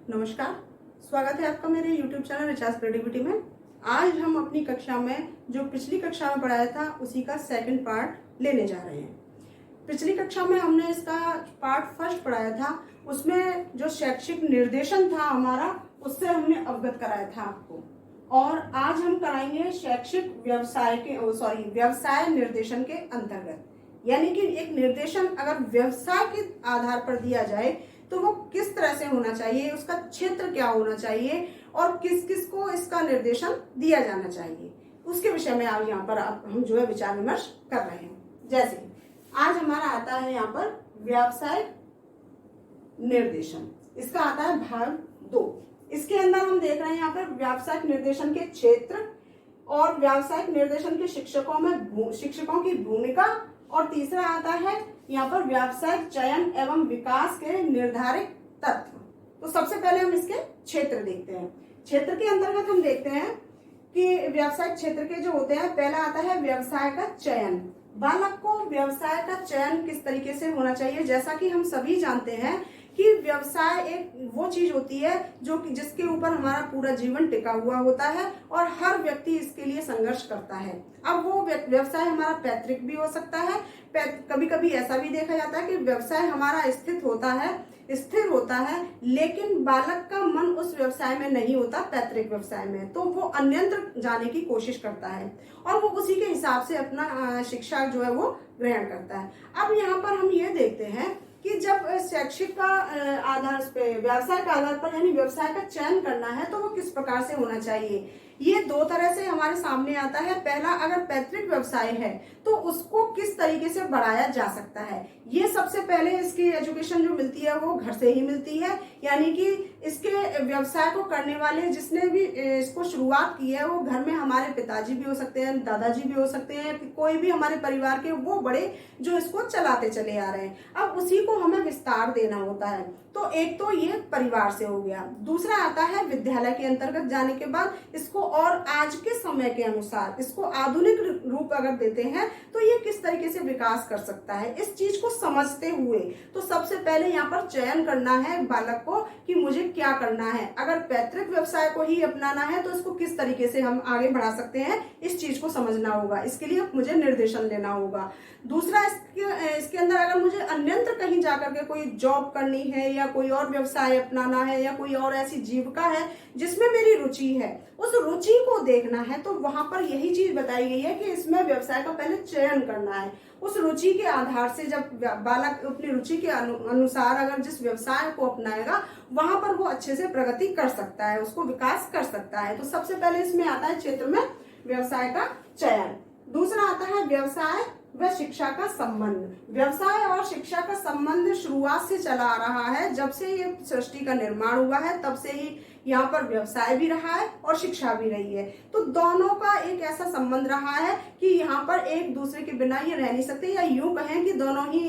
नमस्कार, स्वागत है आपका मेरे YouTube चैनल रिचार्ज क्रिएटिविटी में। आज हम अपनी कक्षा में जो पिछली कक्षा में पढ़ाया था उसी का सेकंड पार्ट लेने जा रहे हैं। पिछली कक्षा में हमने इसका पार्ट फर्स्ट पढ़ाया था, उसमें जो शैक्षिक निर्देशन था हमारा उससे हमने अवगत कराया था आपको। और आज हम कराएंगे शैक्षिक व्यवसाय निर्देशन के अंतर्गत, यानी कि एक निर्देशन अगर व्यवसाय के आधार पर दिया जाए तो वो किस तरह से होना चाहिए, उसका क्षेत्र क्या होना चाहिए और किस किस को इसका निर्देशन दिया जाना चाहिए, उसके विषय में आज यहाँ पर हम जो है विचार विमर्श कर रहे हैं। जैसे आज हमारा आता है यहाँ पर व्यवसाय निर्देशन, इसका आता है भाग 2। इसके अंदर हम देख रहे हैं यहाँ पर व्यावसायिक निर्देशन के क्षेत्र और व्यावसायिक निर्देशन के शिक्षकों की भूमिका, और तीसरा आता है यहाँ पर व्यावसायिक चयन एवं विकास के निर्धारित तत्व। तो सबसे पहले हम इसके क्षेत्र देखते हैं। क्षेत्र के अंतर्गत हम देखते हैं कि व्यवसायिक क्षेत्र के जो होते हैं, पहला आता है व्यवसाय का चयन। बालक को व्यवसाय का चयन किस तरीके से होना चाहिए, जैसा कि हम सभी जानते हैं कि व्यवसाय एक वो चीज होती है जो कि जिसके ऊपर हमारा पूरा जीवन टिका हुआ होता है और हर व्यक्ति इसके लिए संघर्ष करता है। अब वो व्यवसाय हमारा पैतृक भी हो सकता है, कभी कभी ऐसा भी देखा जाता है कि व्यवसाय हमारा स्थिर होता है, लेकिन बालक का मन उस व्यवसाय में नहीं होता, पैतृक व्यवसाय में, तो वो अन्यत्र जाने की कोशिश करता है और वो उसी के हिसाब से अपना शिक्षा जो है वो ग्रहण करता है। अब यहाँ पर हम ये देखते हैं कि जब शैक्षिक का आधार पे व्यवसाय का आधार पर यानी व्यवसाय का चयन करना है तो वो किस प्रकार से होना चाहिए, ये दो तरह से हमारे सामने आता है। पहला, अगर पैतृक व्यवसाय है तो उसको किस तरीके से बढ़ाया जा सकता है। ये सबसे पहले इसकी एजुकेशन जो मिलती है वो घर से ही मिलती है, यानी कि इसके व्यवसाय को करने वाले जिसने भी इसको शुरुआत की है वो घर में हमारे पिताजी भी हो सकते हैं, दादाजी भी हो सकते हैं, कोई भी हमारे परिवार के वो बड़े जो इसको चलाते चले आ रहे हैं। अब उसी को हमें विस्तार देना होता है। तो एक तो ये परिवार से हो गया। दूसरा आता है विद्यालय के अंतर्गत जाने के बाद इसको और आज के समय के अनुसार इसको आधुनिक रूप अगर देते हैं तो ये किस तरीके से विकास कर सकता है, इस चीज को समझते हुए तो सबसे पहले यहाँ पर चयन करना है बालक को कि मुझे क्या करना है। अगर पैतृक व्यवसाय को ही अपनाना है तो इसको किस तरीके से हम आगे बढ़ा सकते हैं, इस चीज को समझना होगा, इसके लिए मुझे निर्देशन लेना होगा। दूसरा, इसके अंदर अगर मुझे अन्यत्र कहीं जाकर के कोई जॉब करनी है या कोई और व्यवसाय अपनाना है या कोई और ऐसी जीविका है जिसमें मेरी रुचि है, उस रुचि को देखना है, तो वहां पर यही चीज बताई गई है कि इसमें व्यवसाय का पहले चयन करना है। उस रुचि के आधार से जब बालक अपनी रुचि के अनुसार अगर जिस व्यवसाय को अपनाएगा वहां पर वो अच्छे से प्रगति कर सकता है, उसको विकास कर सकता है। तो सबसे पहले इसमें आता है क्षेत्र में व्यवसाय का चयन। दूसरा आता है व्यवसाय व शिक्षा का संबंध। व्यवसाय और शिक्षा का संबंध शुरुआत से चला आ रहा है, जब से ये सृष्टि का निर्माण हुआ है तब से ही यहाँ पर व्यवसाय भी रहा है और शिक्षा भी रही है। तो दोनों का एक ऐसा संबंध रहा है कि यहाँ पर एक दूसरे के बिना ये रह नहीं सकते, या यूं कहें कि दोनों ही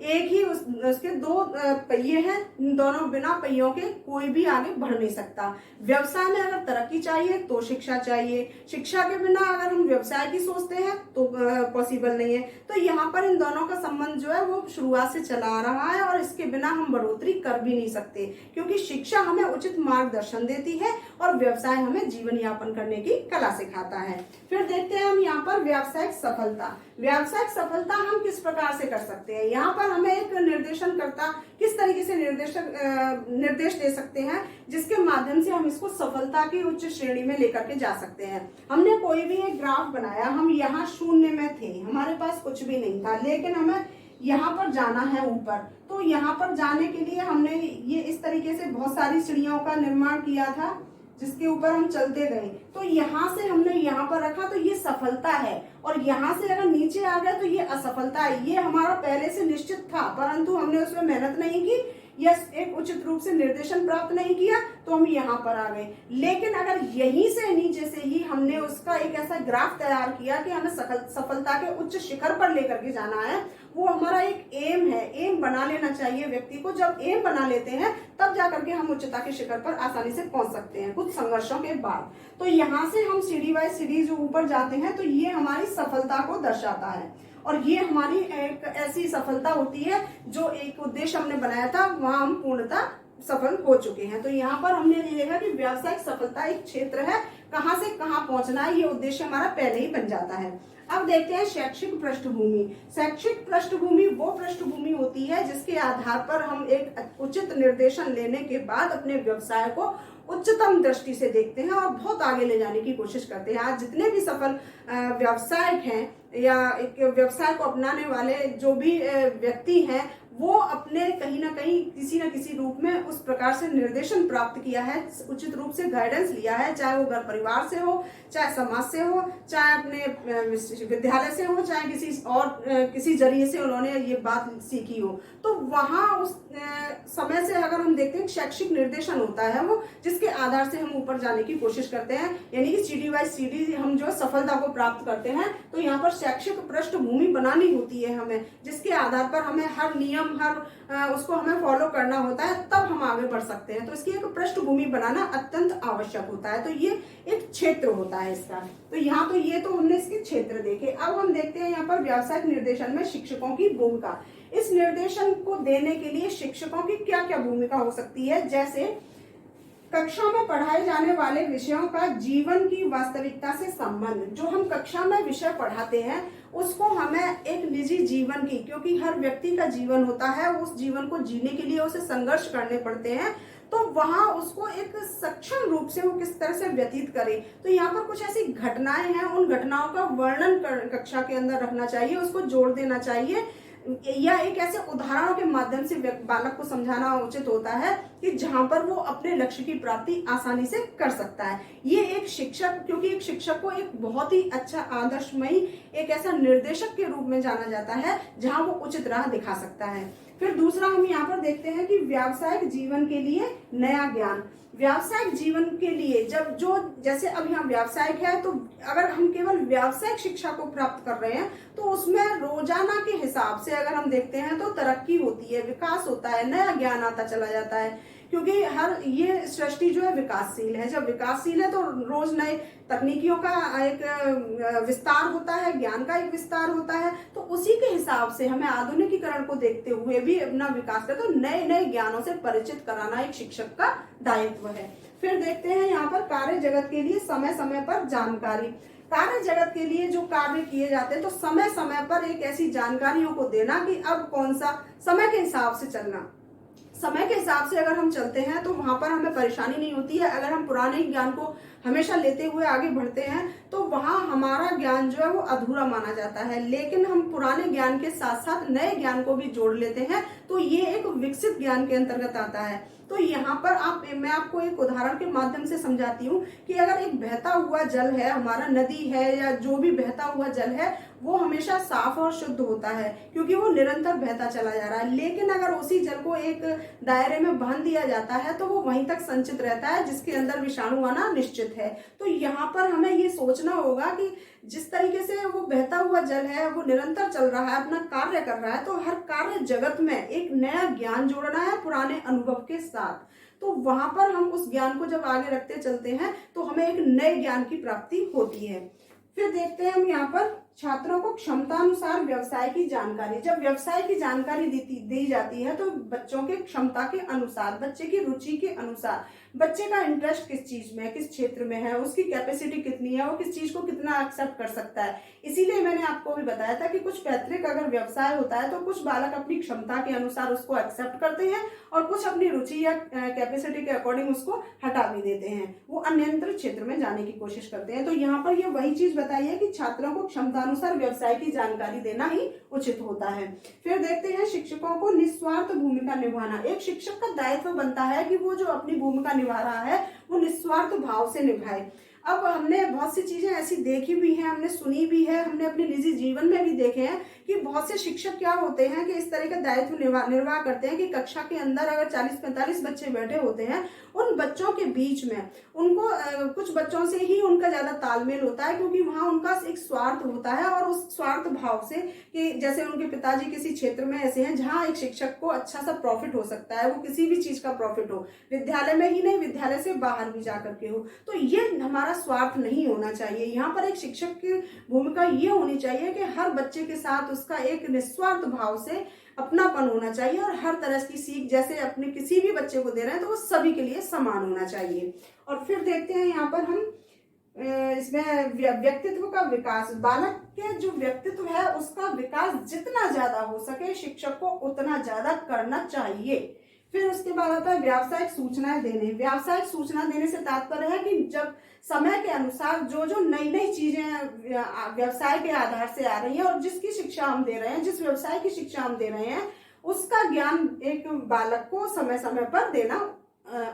एक ही उसके दो पहिए हैं, दोनों बिना पहियों के कोई भी आगे बढ़ नहीं सकता। व्यवसाय में अगर तरक्की चाहिए तो शिक्षा चाहिए, शिक्षा के बिना अगर हम व्यवसाय की सोचते हैं तो पॉसिबल नहीं है। तो यहाँ पर इन दोनों का संबंध जो है वो शुरुआत से चला आ रहा है और इसके बिना हम बढ़ोतरी कर भी नहीं सकते, क्योंकि शिक्षा हमें उचित मार्गदर्शन देती है और व्यवसाय हमें जीवन यापन करने की कला सिखाता है। फिर देखते हैं हम यहाँ पर व्यावसायिक सफलता। व्यावसायिक सफलता हम किस प्रकार से कर सकते हैं, यहाँ पर हमें एक निर्देशन करता किस तरीके से निर्देश दे सकते हैं जिसके माध्यम से हम इसको सफलता की उच्च श्रेणी में लेकर के जा सकते हैं। हमने कोई भी एक ग्राफ बनाया, हम यहाँ शून्य में थे, हमारे पास कुछ भी नहीं था, लेकिन हमें यहाँ पर जाना है ऊपर। तो यहाँ पर जाने के लिए हमने ये इस तरीके से बहुत सारी सीढ़ियों का निर्माण किया था जिसके ऊपर हम चलते गए। तो यहाँ से हमने यहाँ पर रखा तो ये सफलता है, और यहाँ से अगर नीचे आ गए तो ये असफलता है। ये हमारा पहले से निश्चित था, परंतु हमने उसमें मेहनत नहीं की या एक उचित रूप से निर्देशन प्राप्त नहीं किया तो हम यहाँ पर आ गए। लेकिन अगर यहीं से नीचे से ही हमने उसका एक ऐसा ग्राफ तैयार किया कि हमें सफलता के उच्च शिखर पर लेकर के जाना है, वो हमारा एक एम है। एम बना लेना चाहिए व्यक्ति को। जब एम बना लेते हैं तब जाकर के हम उच्चता के शिखर पर आसानी से पहुंच सकते हैं कुछ संघर्षों के बाद। तो यहाँ से हम सीढ़ी बाय सीढ़ी जो ऊपर जाते हैं तो ये हमारी सफलता को दर्शाता है। और ये हमारी एक ऐसी सफलता होती है जो एक उद्देश्य हमने बनाया था वहां हम पूर्णता सफल हो चुके हैं। तो यहाँ पर हमने ये देखा कि व्यावसायिक सफलता एक क्षेत्र है, कहाँ से कहाँ पहुंचना है ये उद्देश्य हमारा पहले ही बन जाता है। अब देखते हैं शैक्षिक पृष्ठभूमि। शैक्षिक पृष्ठभूमि वो पृष्ठभूमि होती है जिसके आधार पर हम एक उचित निर्देशन लेने के बाद अपने व्यवसाय को उच्चतम दृष्टि से देखते हैं और बहुत आगे ले जाने की कोशिश करते हैं। आज जितने भी सफल व्यवसायिक हैं या एक व्यवसाय को अपनाने वाले जो भी व्यक्ति हैं, वो अपने कहीं ना कहीं किसी न किसी रूप में उस प्रकार से निर्देशन प्राप्त किया है, उचित रूप से गाइडेंस लिया है, चाहे वो घर परिवार से हो, चाहे समाज से हो, चाहे अपने विद्यालय से हो, चाहे किसी जरिए से उन्होंने ये बात सीखी हो। तो वहाँ उस समय से अगर हम देखते हैं शैक्षिक निर्देशन होता है वो, जिसके आधार से हम ऊपर जाने की कोशिश करते हैं, यानी कि सीढ़ी बाय सीढ़ी हम जो सफलता को प्राप्त करते हैं। तो यहाँ पर शैक्षिक पृष्ठभूमि बनानी होती है हमें, जिसके आधार पर हमें हर नियम उसको हमें फॉलो करना होता है, तब हम आगे बढ़ सकते हैं। तो इसकी एक पृष्ठभूमि बनाना अत्यंत आवश्यक होता है। तो ये एक क्षेत्र होता है इसका। तो यहाँ तो ये तो हमने इसके क्षेत्र देखे। अब हम देखते हैं यहाँ पर व्यावसायिक निर्देशन में शिक्षकों की भूमिका। इस निर्देशन को देने के लिए शिक्षकों की क्या क्या भूमिका हो सकती है, जैसे कक्षा में पढ़ाए जाने वाले विषयों का जीवन की वास्तविकता से संबंध। जो हम कक्षा में विषय पढ़ाते हैं उसको हमें एक निजी जीवन की, क्योंकि हर व्यक्ति का जीवन होता है, उस जीवन को जीने के लिए उसे संघर्ष करने पड़ते हैं, तो वहां उसको एक सक्षम रूप से वो किस तरह से व्यतीत करे। तो यहाँ पर कुछ ऐसी घटनाएं हैं, उन घटनाओं का वर्णन कक्षा के अंदर रखना चाहिए, उसको जोड़ देना चाहिए, या एक ऐसे उदाहरणों के माध्यम से बालक को समझाना उचित होता है कि जहां पर वो अपने लक्ष्य की प्राप्ति आसानी से कर सकता है। ये एक शिक्षक, क्योंकि एक शिक्षक को एक बहुत ही अच्छा आदर्शमयी एक ऐसा निर्देशक के रूप में जाना जाता है जहां वो उचित राह दिखा सकता है। फिर दूसरा हम यहाँ पर देखते हैं कि व्यावसायिक जीवन के लिए नया ज्ञान। व्यावसायिक जीवन के लिए जैसे अब यहाँ व्यावसायिक है, तो अगर हम केवल व्यावसायिक शिक्षा को प्राप्त कर रहे हैं तो उसमें रोजाना के हिसाब से अगर हम देखते हैं तो तरक्की होती है, विकास होता है, नया ज्ञान आता चला जाता है, क्योंकि ये सृष्टि जो है विकासशील है। जब विकासशील है तो रोज नए तकनीकियों का एक विस्तार होता है, ज्ञान का एक विस्तार होता है। तो उसी के हिसाब से हमें आधुनिकीकरण को देखते हुए भी अपना विकास करते, तो नए नए ज्ञानों से परिचित कराना एक शिक्षक का दायित्व है। फिर देखते हैं यहाँ पर कार्य जगत के लिए समय समय पर जानकारी। कार्य जगत के लिए जो कार्य किए जाते हैं तो समय समय पर एक ऐसी जानकारियों को देना कि अब कौन सा समय के हिसाब से चलना। समय के हिसाब से अगर हम चलते हैं तो वहां पर हमें परेशानी नहीं होती है। अगर हम पुराने ज्ञान को हमेशा लेते हुए आगे बढ़ते हैं तो वहां हमारा ज्ञान जो है वो अधूरा माना जाता है। लेकिन हम पुराने ज्ञान के साथ साथ नए ज्ञान को भी जोड़ लेते हैं तो ये एक विकसित ज्ञान के अंतर्गत आता है। तो यहाँ पर मैं आपको एक उदाहरण के माध्यम से समझाती हूँ कि अगर एक बहता हुआ जल है, हमारा नदी है या जो भी बहता हुआ जल है, वो हमेशा साफ और शुद्ध होता है क्योंकि वो निरंतर बहता चला जा रहा है। लेकिन अगर उसी जल को एक दायरे में बांध दिया जाता है तो वो वहीं तक संचित रहता है जिसके अंदर विषाणु आना निश्चित है। तो यहाँ पर हमें ये सोचना होगा कि जिस तरीके से वो बहता हुआ जल है वो निरंतर चल रहा है, अपना कार्य कर रहा है, तो हर कार्य जगत में एक नया ज्ञान जोड़ना है पुराने अनुभव के साथ। तो वहां पर हम उस ज्ञान को जब आगे रखते चलते हैं तो हमें एक नए ज्ञान की प्राप्ति होती है। फिर देखते हैं हम यहाँ पर छात्रों को क्षमतानुसार व्यवसाय की जानकारी। जब व्यवसाय की जानकारी दी जाती है तो बच्चों के क्षमता के अनुसार, बच्चे की रुचि के अनुसार, बच्चे का इंटरेस्ट किस चीज में है, किस क्षेत्र में है, उसकी कैपेसिटी कितनी है, वो किस चीज को कितना एक्सेप्ट कर सकता है। इसीलिए मैंने आपको भी बताया था कि कुछ पैतृक अगर व्यवसाय होता है तो कुछ बालक अपनी क्षमता के अनुसार उसको एक्सेप्ट करते हैं और कुछ अपनी रुचि या कैपेसिटी के अकॉर्डिंग उसको हटा भी देते हैं, वो अनियंत्रित क्षेत्र में जाने की कोशिश करते हैं। तो यहाँ पर ये वही चीज बताई है कि छात्रों को क्षमतानुसार व्यवसाय की जानकारी देना ही उचित होता है। फिर देखते हैं शिक्षकों को निस्वार्थ भूमिका निभाना। एक शिक्षक का दायित्व बनता है कि वो जो अपनी भूमिका निभा रहा है वो निस्वार्थ भाव से निभाए। अब हमने बहुत सी चीजें ऐसी देखी भी हैं, हमने सुनी भी है, हमने अपने निजी जीवन में भी देखे हैं कि बहुत से शिक्षक क्या होते हैं कि इस तरह का दायित्व निर्वाह करते हैं कि कक्षा के अंदर अगर 40-45 बच्चे बैठे होते हैं, उन बच्चों के बीच में उनको कुछ बच्चों से ही उनका ज्यादा तालमेल होता है क्योंकि वहां उनका एक स्वार्थ होता है और उस स्वार्थ भाव से कि जैसे उनके पिताजी किसी क्षेत्र में ऐसे हैं जहां एक शिक्षक को अच्छा सा प्रॉफिट हो सकता है, वो किसी भी चीज का प्रॉफिट हो, विद्यालय में ही नहीं विद्यालय से बाहर भी जाकर के हो, तो ये हमारा स्वार्थ नहीं होना चाहिए। यहाँ पर एक शिक्षक की भूमिका ये होनी चाहिए कि हर बच्चे के साथ उसका एक निस्वार्थ भाव से अपनापन होना चाहिए और हर तरह की सीख जैसे अपने किसी भी बच्चे को दे रहे हैं तो वो सभी के लिए समान होना चाहिए। और फिर देखते हैं यहाँ पर हम इसमें व्यक्तित्व का विकास, बालक के जो व्यक्तित्व है उसका विकास जितना ज्यादा हो सके शिक्षक को उतना ज्यादा करना चाहिए। फिर उसके बाद आता है व्यावसायिक सूचनाएं देने। व्यावसायिक सूचना देने से तात्पर्य है कि जब समय के अनुसार जो जो नई नई चीजें व्यवसाय के आधार से आ रही है और जिसकी शिक्षा हम दे रहे हैं, जिस व्यवसाय की शिक्षा हम दे रहे हैं, उसका ज्ञान एक बालक को समय समय पर देना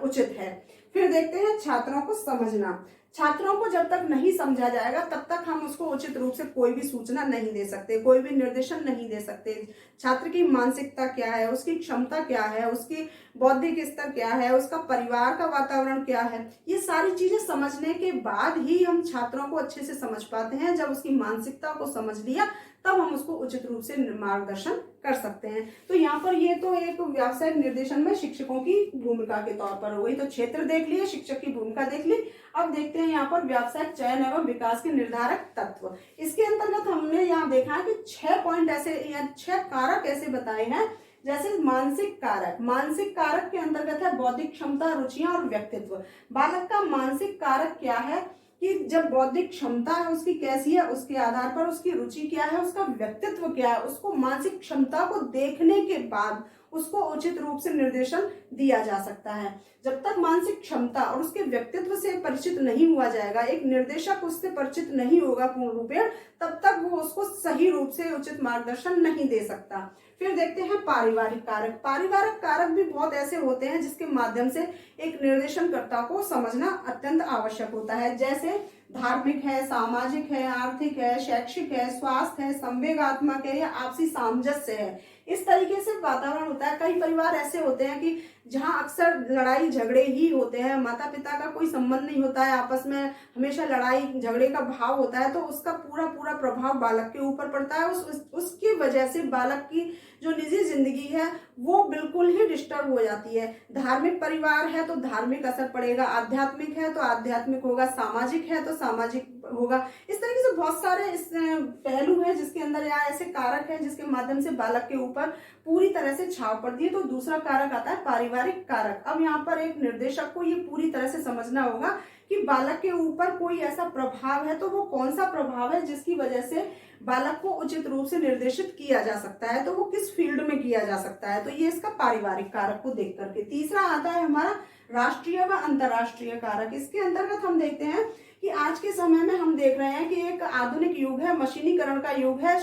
उचित है। फिर देखते हैं छात्रों को समझना। छात्रों को जब तक नहीं समझा जाएगा तब तक हम उसको उचित रूप से कोई भी सूचना नहीं दे सकते, कोई भी निर्देशन नहीं दे सकते। छात्र की मानसिकता क्या है, उसकी क्षमता क्या है, उसकी बौद्धिक स्तर क्या है, उसका परिवार का वातावरण क्या है, ये सारी चीजें समझने के बाद ही हम छात्रों को अच्छे से समझ पाते हैं। जब उसकी मानसिकता को समझ लिया तब हम उसको उचित रूप से मार्गदर्शन कर सकते हैं। तो यहाँ पर ये तो एक व्यावसायिक निर्देशन में शिक्षकों की भूमिका के तौर पर हो गई। तो क्षेत्र देख लिए, शिक्षक की भूमिका देख ली। अब देखते हैं यहाँ पर व्यावसायिक चयन एवं विकास के निर्धारक तत्व। इसके अंतर्गत हमने यहाँ देखा है कि 6 पॉइंट ऐसे या 6 कारक ऐसे बताए हैं। जैसे मानसिक कारक, मानसिक कारक के अंतर्गत है बौद्धिक क्षमता, रुचियां और व्यक्तित्व। बालक का मानसिक कारक क्या है कि जब बौद्धिक क्षमता है उसकी कैसी है, उसके आधार पर उसकी रुचि क्या है, उसका व्यक्तित्व क्या है, उसको मानसिक क्षमता को देखने के बाद उसको उचित रूप से निर्देशन दिया जा सकता है। जब तक मानसिक क्षमता और उसके व्यक्तित्व से परिचित नहीं हुआ जाएगा, एक निर्देशक उससे परिचित नहीं होगा पूर्ण रूपेण, तब तक वो उसको सही रूप से उचित मार्गदर्शन नहीं दे सकता। फिर देखते हैं पारिवारिक कारक। पारिवारिक कारक भी बहुत ऐसे होते हैं जिसके माध्यम से एक निर्देशनकर्ता को समझना अत्यंत आवश्यक होता है। जैसे धार्मिक है, सामाजिक है, आर्थिक है, शैक्षिक है, स्वास्थ्य है, संवेगात्मक है या आपसी सामंजस्य है। इस तरीके से वातावरण होता है। कई परिवार ऐसे होते हैं कि जहां अक्सर लड़ाई झगड़े ही होते हैं, माता पिता का कोई संबंध नहीं होता है, आपस में हमेशा लड़ाई झगड़े का भाव होता है, तो उसका पूरा पूरा प्रभाव बालक के ऊपर पड़ता है। उसकी वजह से बालक की जो निजी जिंदगी है वो बिल्कुल ही डिस्टर्ब हो जाती है। धार्मिक परिवार है तो धार्मिक असर पड़ेगा, आध्यात्मिक है तो आध्यात्मिक होगा, सामाजिक है तो सामाजिक होगा। इस तरीके से बहुत सारे इस पहलू है जिसके अंदर या ऐसे कारक है जिसके माध्यम से बालक के ऊपर पूरी तरह से छाप पड़ती है। तो दूसरा कारक आता है पारिवारिक कारक। अब यहाँ पर एक निर्देशक को ये पूरी तरह से समझना होगा कि बालक के ऊपर कोई ऐसा प्रभाव है तो वो कौन सा प्रभाव है जिसकी वजह से बालक को उचित रूप से निर्देशित किया जा सकता है, तो वो किस फील्ड में किया जा सकता है। तो ये इसका पारिवारिक कारक को देख करके। तीसरा आता है हमारा राष्ट्रीय व अंतर्राष्ट्रीय कारक। इसके अंतर्गत हम देखते हैं कि आज के समय में हम देख रहे हैं कि एक आधुनिक युग है, मशीनीकरण का युग है।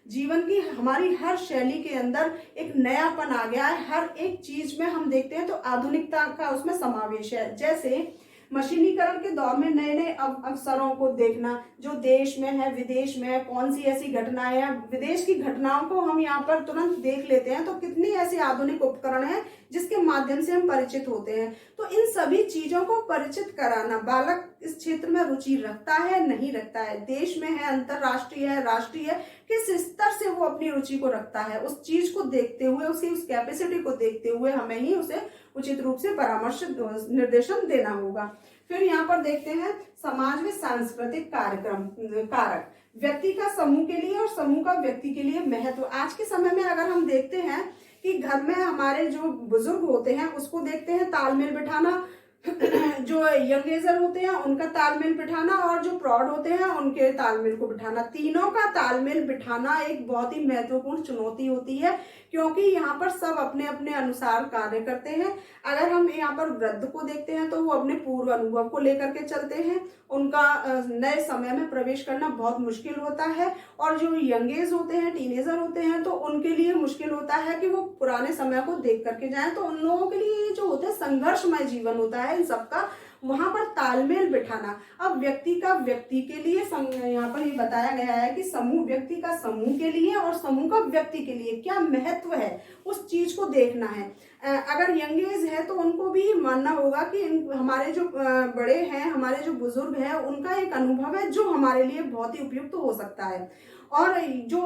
जीवन की हमारी हर शैली के अंदर एक नयापन आ गया है। हर एक चीज में हम देखते हैं तो आधुनिकता का उसमें समावेश है। जैसे मशीनीकरण के दौर में नए नए अवसरों को देखना, जो देश में है विदेश में है, कौन सी ऐसी घटनाएं हैं, विदेश की घटनाओं को हम यहाँ पर तुरंत देख लेते हैं। तो कितनी ऐसी आधुनिक उपकरण है जिसके माध्यम से हम परिचित होते हैं। तो इन सभी चीजों को परिचित कराना, बालक इस क्षेत्र में रुचि रखता है नहीं रखता है, देश में है, अंतरराष्ट्रीय है, राष्ट्रीय है, किस स्तर से वो अपनी रुचि को रखता है, उस चीज को देखते हुए, उसकी उस कैपेसिटी को देखते हुए हमें ही उसे उचित रूप से परामर्श निर्देशन देना होगा। फिर यहाँ पर देखते हैं समाज में सांस्कृतिक कार्यक्रम कारक। व्यक्ति का समूह के लिए और समूह का व्यक्ति के लिए महत्व। आज के समय में अगर हम देखते हैं कि घर में हमारे जो बुजुर्ग होते हैं उसको देखते हैं तालमेल बिठाना, जो यंग एजर होते हैं उनका तालमेल बिठाना और जो प्रौढ़ होते हैं उनके तालमेल को बिठाना, तीनों का तालमेल बिठाना एक बहुत ही महत्वपूर्ण चुनौती होती है, क्योंकि यहाँ पर सब अपने अपने अनुसार कार्य करते हैं। अगर हम यहाँ पर वृद्ध को देखते हैं तो वो अपने पूर्व अनुभव को लेकर के चलते हैं, उनका नए समय में प्रवेश करना बहुत मुश्किल होता है। और जो यंगेज होते हैं, टीनेजर होते हैं, तो उनके लिए मुश्किल होता है कि वो पुराने समय को देख करके जाएं। तो उन लोगों के लिए जो होता है संघर्षमय जीवन होता है इन सबका, वहां पर तालमेल बिठाना। अब व्यक्ति का व्यक्ति के लिए यहाँ पर ये बताया गया है कि समूह, व्यक्ति का समूह के लिए और समूह का व्यक्ति के लिए क्या महत्व है उस चीज को देखना है। अगर यंग एज है तो उनको भी मानना होगा कि हमारे जो बड़े हैं, हमारे जो बुजुर्ग हैं, उनका एक अनुभव है जो हमारे लिए बहुत ही उपयुक्त हो सकता है। और जो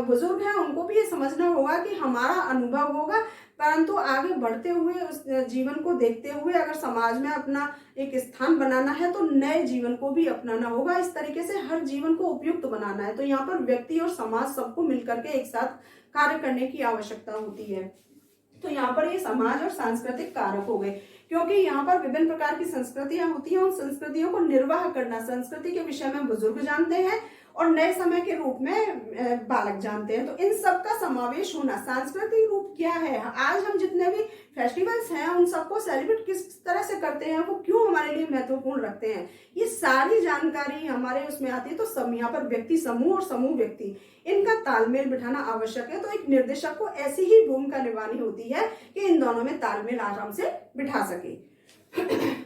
बुजुर्ग हैं उनको भी ये समझना होगा कि हमारा अनुभव होगा, परंतु आगे बढ़ते हुए उस जीवन को देखते हुए अगर समाज में अपना एक स्थान बनाना है तो नए जीवन को भी अपनाना होगा। इस तरीके से हर जीवन को उपयुक्त बनाना है। तो यहाँ पर व्यक्ति और समाज सबको मिलकर के एक साथ कार्य करने की आवश्यकता होती है। तो यहाँ पर ये समाज और सांस्कृतिक कारक हो गए, क्योंकि यहाँ पर विभिन्न प्रकार की संस्कृतियां होती हैं। उन संस्कृतियों को निर्वाह करना, संस्कृति के विषय में बुजुर्ग जानते हैं और नए समय के रूप में बालक जानते हैं। तो इन सब का समावेश होना, सांस्कृतिक रूप क्या है, आज हम जितने भी फेस्टिवल्स हैं उन सबको सेलिब्रेट किस तरह से करते हैं, वो क्यों हमारे लिए महत्वपूर्ण रखते हैं, ये सारी जानकारी हमारे उसमें आती है। तो सब यहाँ पर व्यक्ति समूह और समूह व्यक्ति, इनका तालमेल बिठाना आवश्यक है। तो एक निर्देशक को ऐसी ही भूमिका निभानी होती है कि इन दोनों में तालमेल आराम से बिठा सके।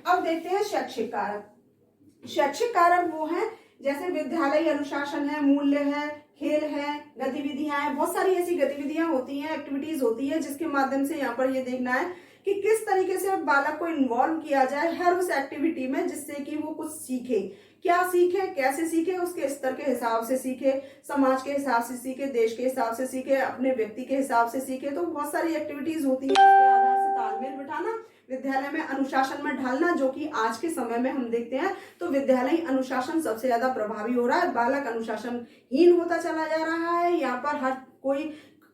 अब देखते हैं शैक्षिक कारक। शैक्षिक कारक वो है जैसे विद्यालय अनुशासन है, मूल्य है, खेल है, गतिविधियां हैं, बहुत सारी ऐसी गतिविधियां होती हैं, एक्टिविटीज होती है, जिसके माध्यम से यहाँ पर ये देखना है कि किस तरीके से बालक को इन्वॉल्व किया जाए हर उस एक्टिविटी में, जिससे कि वो कुछ सीखे। क्या सीखे, कैसे सीखे, उसके स्तर के हिसाब से सीखे, समाज के हिसाब से सीखे, देश के हिसाब से सीखे, अपने व्यक्ति के हिसाब से सीखे। तो बहुत सारी एक्टिविटीज होती है, उसके आधार से तालमेल बिठाना, विद्यालय में अनुशासन में ढालना, जो कि आज के समय में हम देखते हैं तो विद्यालय अनुशासन सबसे ज्यादा प्रभावी हो रहा है। बालक अनुशासनहीन होता चला जा रहा है। यहाँ पर हर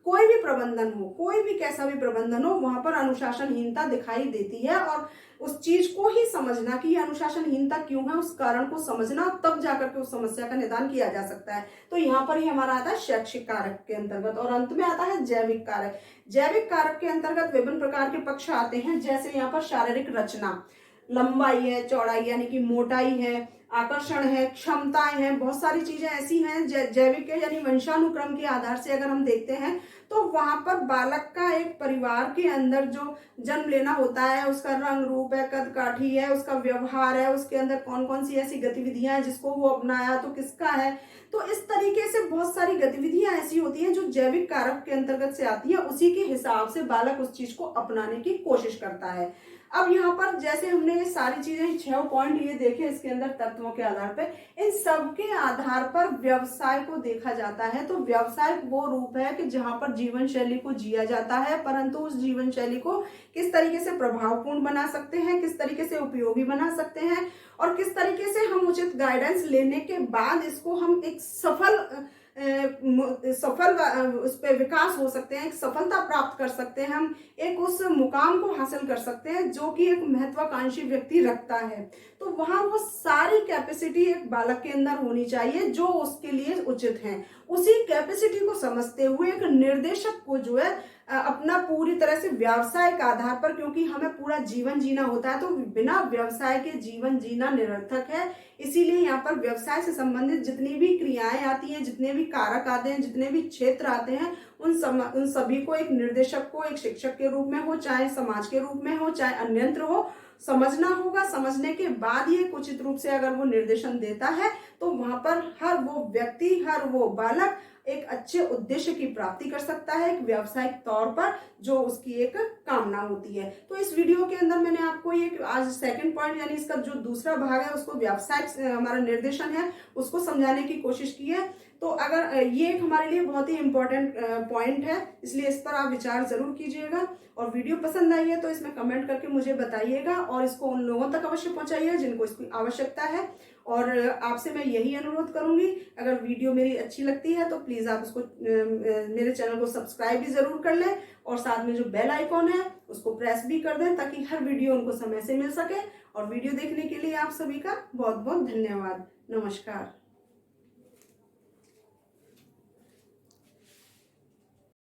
कोई भी प्रबंधन हो, कोई भी कैसा भी प्रबंधन हो, वहां पर अनुशासनहीनता दिखाई देती है। और उस चीज को ही समझना कि ये अनुशासनहीनता क्यों है, उस कारण को समझना, तब जाकर के उस समस्या का निदान किया जा सकता है। तो यहाँ पर ही हमारा आता है शैक्षिक कारक के अंतर्गत। और अंत में आता है जैविक कारक। जैविक कारक के अंतर्गत विभिन्न प्रकार के पक्ष आते हैं, जैसे यहाँ पर शारीरिक रचना, लंबाई है, चौड़ाई यानी कि मोटाई है, आकर्षण है, क्षमताएं हैं, बहुत सारी चीजें ऐसी हैं जैविक है, यानी वंशानुक्रम के आधार से अगर हम देखते हैं तो वहां पर बालक का एक परिवार के अंदर जो जन्म लेना होता है, उसका रंग रूप है, कद काठी है, उसका व्यवहार है, उसके अंदर कौन कौन सी ऐसी गतिविधियां हैं जिसको वो अपनाया तो किसका है। तो इस तरीके से बहुत सारी गतिविधियां ऐसी होती हैं जो जैविक कारक के अंतर्गत से आती है। उसी के हिसाब से बालक उस चीज को अपनाने की कोशिश करता है। अब यहाँ पर जैसे हमने ये सारी चीजें 6 पॉइंट ये देखे इसके अंदर तत्वों के आधार पर, इन सब के आधार पर व्यवसाय को देखा जाता है। तो व्यवसाय वो रूप है कि जहाँ पर जीवन शैली को जिया जाता है, परंतु उस जीवन शैली को किस तरीके से प्रभावपूर्ण बना सकते हैं, किस तरीके से उपयोगी बना सकते हैं, और किस तरीके से हम उचित गाइडेंस लेने के बाद इसको हम एक सफल उस पर विकास हो सकते हैं, एक सफलता प्राप्त कर सकते हैं, हम एक उस मुकाम को हासिल कर सकते हैं जो कि एक महत्वाकांक्षी व्यक्ति रखता है। तो वहां वो सारी कैपेसिटी एक बालक के अंदर होनी चाहिए जो उसके लिए उचित है। उसी कैपेसिटी को समझते हुए एक निर्देशक को जो है अपना पूरी तरह से व्यवसाय के आधार पर, क्योंकि हमें पूरा जीवन जीना होता है, तो बिना व्यवसाय के जीवन जीना निरर्थक है। इसीलिए यहाँ पर व्यवसाय से संबंधित जितनी भी क्रियाएं आती हैं, जितने भी कारक आते हैं, जितने भी क्षेत्र आते हैं, उन सभी को एक निर्देशक को, एक शिक्षक के रूप में हो, चाहे समाज के रूप में हो, चाहे अन्यत्र हो, समझना होगा। समझने के बाद ये उचित रूप से अगर वो निर्देशन देता है तो वहां पर हर वो व्यक्ति, हर वो बालक एक अच्छे उद्देश्य की प्राप्ति कर सकता है, एक व्यावसायिक तौर पर जो उसकी एक कामना होती है। तो इस वीडियो के अंदर मैंने आपको ये आज सेकंड पॉइंट यानी इसका जो दूसरा भाग है उसको व्यावसायिक हमारा निर्देशन है उसको समझाने की कोशिश की है। तो अगर ये एक हमारे लिए बहुत ही इंपॉर्टेंट पॉइंट है, इसलिए इस पर आप विचार जरूर कीजिएगा। और वीडियो पसंद आई है तो इसमें कमेंट करके मुझे बताइएगा और इसको उन लोगों तक अवश्य पहुंचाइएगा जिनको इसकी आवश्यकता है। और आपसे मैं यही अनुरोध करूंगी, अगर वीडियो मेरी अच्छी लगती है तो प्लीज़ आप उसको मेरे चैनल को सब्सक्राइब भी ज़रूर कर लें और साथ में जो बेल आइकॉन है उसको प्रेस भी कर दें ताकि हर वीडियो उनको समय से मिल सके। और वीडियो देखने के लिए आप सभी का बहुत बहुत धन्यवाद। नमस्कार।